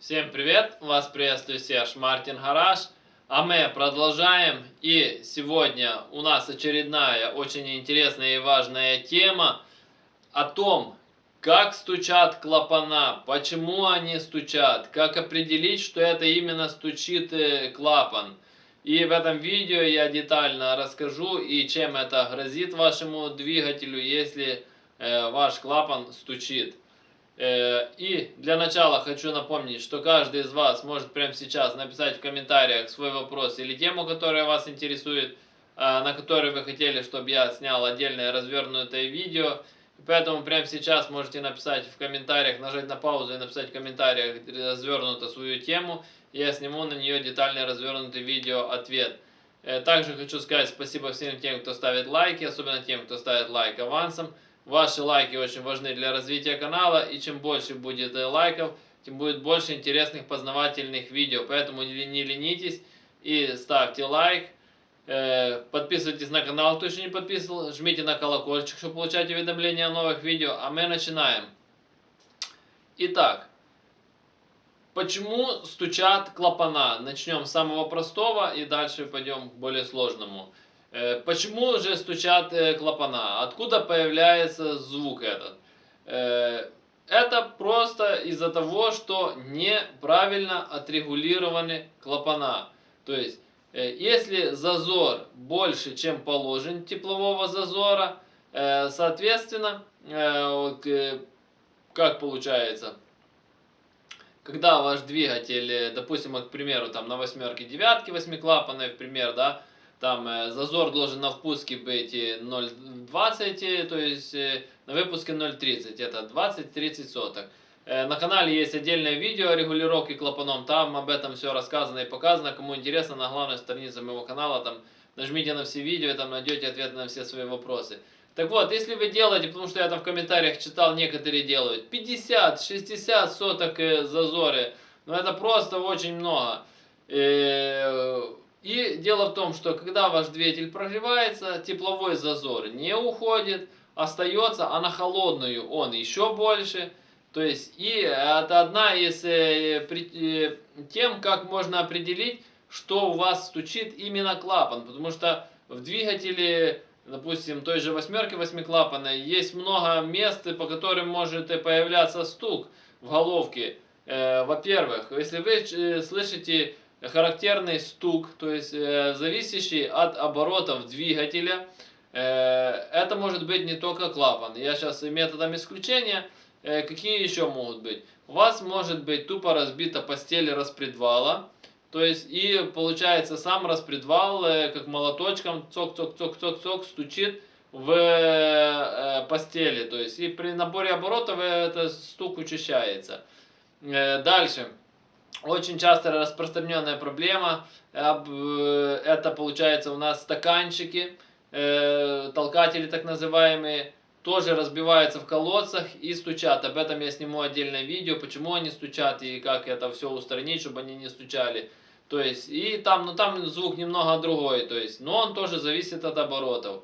Всем привет! Вас приветствует Серж Мартин Гараж. А мы продолжаем. И сегодня у нас очередная очень интересная и важная тема о том, как стучат клапана, почему они стучат, как определить, что это именно стучит клапан. И в этом видео я детально расскажу, и чем это грозит вашему двигателю, если ваш клапан стучит. И для начала хочу напомнить, что каждый из вас может прямо сейчас написать в комментариях свой вопрос или тему, которая вас интересует, на которой вы хотели, чтобы я снял отдельное развернутое видео. Поэтому прямо сейчас можете написать в комментариях, нажать на паузу и написать в комментариях развернуто свою тему. И я сниму на нее детальный развернутый видео ответ. Также хочу сказать спасибо всем тем, кто ставит лайки, особенно тем, кто ставит лайк авансом. Ваши лайки очень важны для развития канала, и чем больше будет лайков, тем будет больше интересных познавательных видео. Поэтому не ленитесь и ставьте лайк. Подписывайтесь на канал, кто еще не подписывал. Жмите на колокольчик, чтобы получать уведомления о новых видео. А мы начинаем. Итак, почему стучат клапана? Начнем с самого простого и дальше пойдем к более сложному. Почему же стучат клапана? Откуда появляется звук этот? Это просто из-за того, что неправильно отрегулированы клапана. То есть, если зазор больше, чем положен теплового зазора, соответственно, как получается? Когда ваш двигатель, допустим, к примеру, там на восьмерке, девятке, восьмиклапанной, в пример, да, там зазор должен на впуске быть 0,20, то есть на выпуске 0,30, это 20-30 соток. На канале есть отдельное видео о регулировке клапаном, там об этом все рассказано и показано. Кому интересно, на главной странице моего канала, там нажмите на все видео, там найдете ответы на все свои вопросы. Так вот, если вы делаете, потому что я там в комментариях читал, некоторые делают 50-60 соток зазоры, но это просто очень много. И дело в том, что когда ваш двигатель прогревается, тепловой зазор не уходит, остается, а на холодную он еще больше. То есть, и это одна из тем, как можно определить, что у вас стучит именно клапан. Потому что в двигателе, допустим, той же восьмерки восьмиклапанной, есть много мест, по которым может появляться стук в головке. Во-первых, если вы слышите характерный стук, то есть зависящий от оборотов двигателя, это может быть не только клапан. Я сейчас методом исключения, какие еще могут быть? У вас может быть тупо разбита постель распредвала, то есть и получается сам распредвал как молоточком цок-цок-цок-цок-цок стучит в постели, то есть и при наборе оборотов этот стук учащается. Дальше. Очень часто распространенная проблема, это получается у нас стаканчики, толкатели так называемые, тоже разбиваются в колодцах и стучат. Об этом я сниму отдельное видео, почему они стучат и как это все устранить, чтобы они не стучали. То есть, и там, ну там звук немного другой, то есть, но он тоже зависит от оборотов.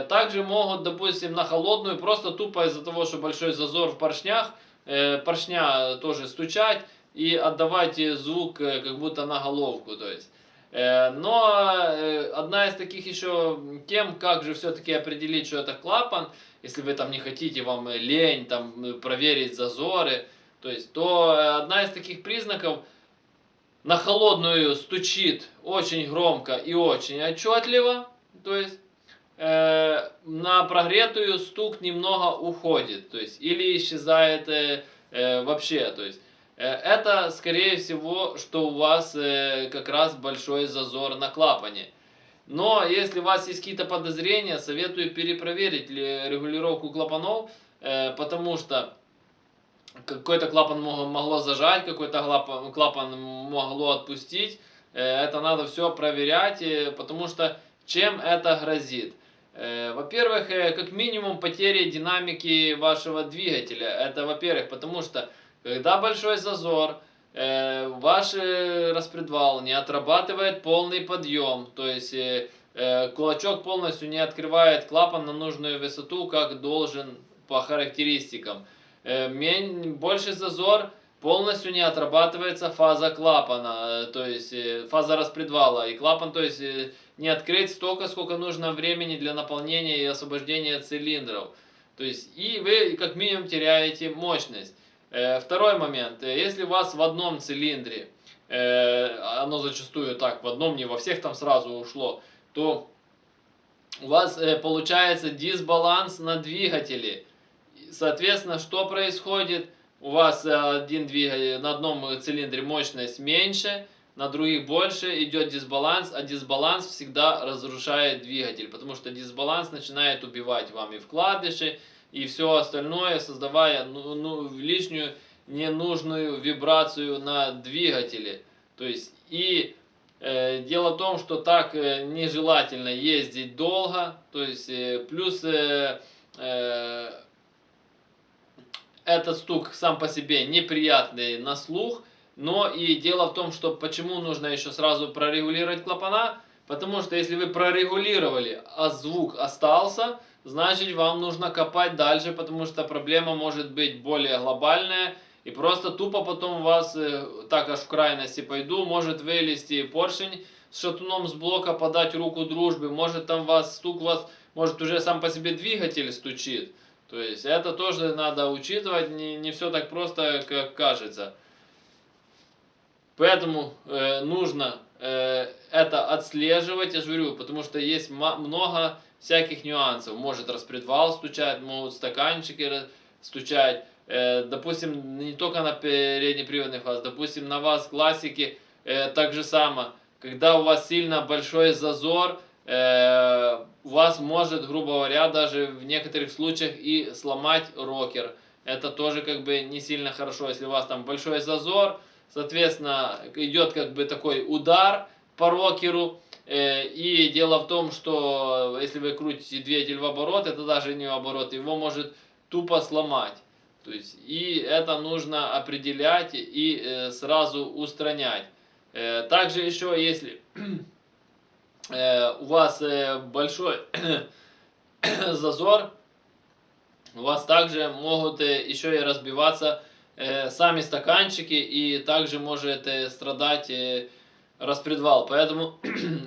Также могут, допустим, на холодную, просто тупо из-за того, что большой зазор в поршнях, поршня тоже стучать и отдавать звук как будто на головку, то есть. Но одна из таких еще тем, как же все-таки определить, что это клапан, если вы там не хотите, вам лень там проверить зазоры, то есть, то одна из таких признаков: на холодную стучит очень громко и очень отчетливо, то есть на прогретую стук немного уходит, то есть, или исчезает вообще, то есть. Это, скорее всего, что у вас как раз большой зазор на клапане. Но если у вас есть какие-то подозрения, советую перепроверить регулировку клапанов, потому что какой-то клапан могло зажать, какой-то клапан могло отпустить. Это надо все проверять, потому что чем это грозит? Во-первых, как минимум потери динамики вашего двигателя. Это, во-первых, потому что когда большой зазор, ваш распредвал не отрабатывает полный подъем, то есть кулачок полностью не открывает клапан на нужную высоту, как должен по характеристикам. Больше зазор, полностью не отрабатывается фаза клапана, то есть фаза распредвала. И клапан, то есть не открыть столько, сколько нужно времени для наполнения и освобождения цилиндров. То есть и вы как минимум теряете мощность. Второй момент. Если у вас в одном цилиндре, оно зачастую так, в одном, не во всех там сразу ушло, то у вас получается дисбаланс на двигателе. Соответственно, что происходит? У вас один двигатель, на одном цилиндре мощность меньше, на других больше, идет дисбаланс, а дисбаланс всегда разрушает двигатель, потому что дисбаланс начинает убивать вам и вкладыши, и все остальное, создавая лишнюю ненужную вибрацию на двигателе. То есть, и дело в том, что так нежелательно ездить долго, то есть, плюс этот стук сам по себе неприятный на слух, но и дело в том, что почему нужно еще сразу прорегулировать клапана, потому что если вы прорегулировали, а звук остался, значит вам нужно копать дальше, потому что проблема может быть более глобальная, и просто тупо потом у вас, так аж в крайности пойду, может вылезти поршень с шатуном с блока, подать руку дружбы, может там стук вас, может уже сам по себе двигатель стучит. То есть это тоже надо учитывать, не все так просто, как кажется. Поэтому нужно это отслеживать, я же говорю, потому что есть много всяких нюансов. Может распредвал стучать, могут стаканчики стучать. Допустим, не только на переднеприводный фаз, допустим, на вас классики так же само. Когда у вас сильно большой зазор, у вас может, грубо говоря, даже в некоторых случаях и сломать рокер. Это тоже как бы не сильно хорошо, если у вас там большой зазор, соответственно, идет как бы такой удар по рокеру. И дело в том, что если вы крутите двигатель в оборот, это даже не в оборот, его может тупо сломать. То есть, и это нужно определять и сразу устранять. Также еще, если у вас большой зазор, у вас также могут еще и разбиваться сами стаканчики, и также может страдать распредвал. Поэтому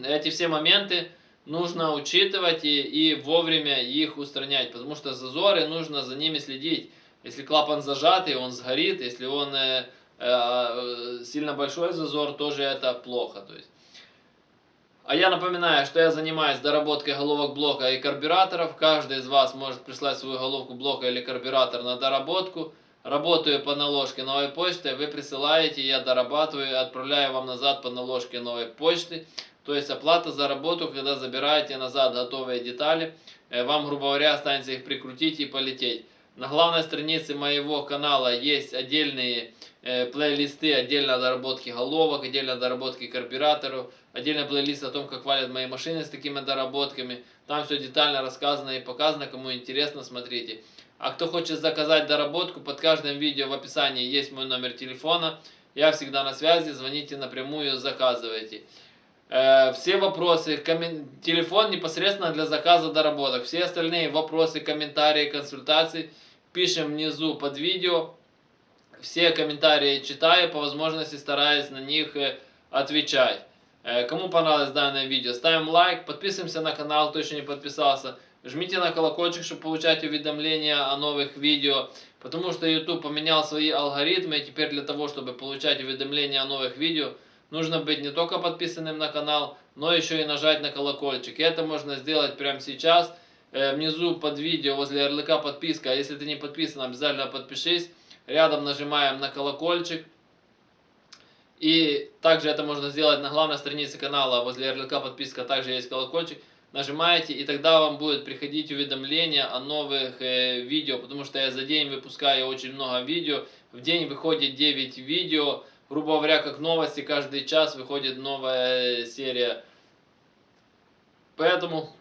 эти все моменты нужно учитывать и вовремя их устранять, потому что зазоры, нужно за ними следить. Если клапан зажатый, он сгорит, если он сильно большой зазор, тоже это плохо. То есть. А я напоминаю, что я занимаюсь доработкой головок блока и карбюраторов. Каждый из вас может прислать свою головку блока или карбюратор на доработку. Работаю по наложке новой почты, вы присылаете, я дорабатываю и отправляю вам назад по наложке новой почты. То есть оплата за работу, когда забираете назад готовые детали, вам, грубо говоря, останется их прикрутить и полететь. На главной странице моего канала есть отдельные плейлисты, отдельно доработки головок, отдельно доработки карбюраторов, отдельный плейлист о том, как валят мои машины с такими доработками. Там все детально рассказано и показано, кому интересно, смотрите. А кто хочет заказать доработку, под каждым видео в описании есть мой номер телефона. Я всегда на связи, звоните напрямую, заказывайте. Все вопросы, телефон непосредственно для заказа доработок. Все остальные вопросы, комментарии, консультации пишем внизу под видео. Все комментарии читаю, по возможности стараюсь на них отвечать. Кому понравилось данное видео, ставим лайк, подписываемся на канал, кто еще не подписался. Жмите на колокольчик, чтобы получать уведомления о новых видео. Потому что YouTube поменял свои алгоритмы, и теперь для того, чтобы получать уведомления о новых видео, нужно быть не только подписанным на канал, но еще и нажать на колокольчик. И это можно сделать прямо сейчас. Внизу под видео возле ярлыка подписка. А если ты не подписан, обязательно подпишись. Рядом нажимаем на колокольчик. И также это можно сделать на главной странице канала. Возле ярлыка подписка также есть колокольчик. Нажимаете, и тогда вам будет приходить уведомления о новых видео. Потому что я за день выпускаю очень много видео. В день выходит 9 видео. Грубо говоря, как новости, каждый час выходит новая серия. Поэтому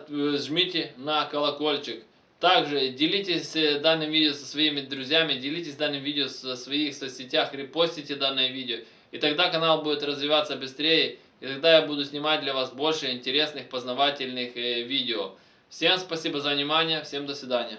жмите на колокольчик. Также делитесь данным видео со своими друзьями, делитесь данным видео в своих соцсетях, репостите данное видео. И тогда канал будет развиваться быстрее, и тогда я буду снимать для вас больше интересных познавательных видео. Всем спасибо за внимание, всем до свидания.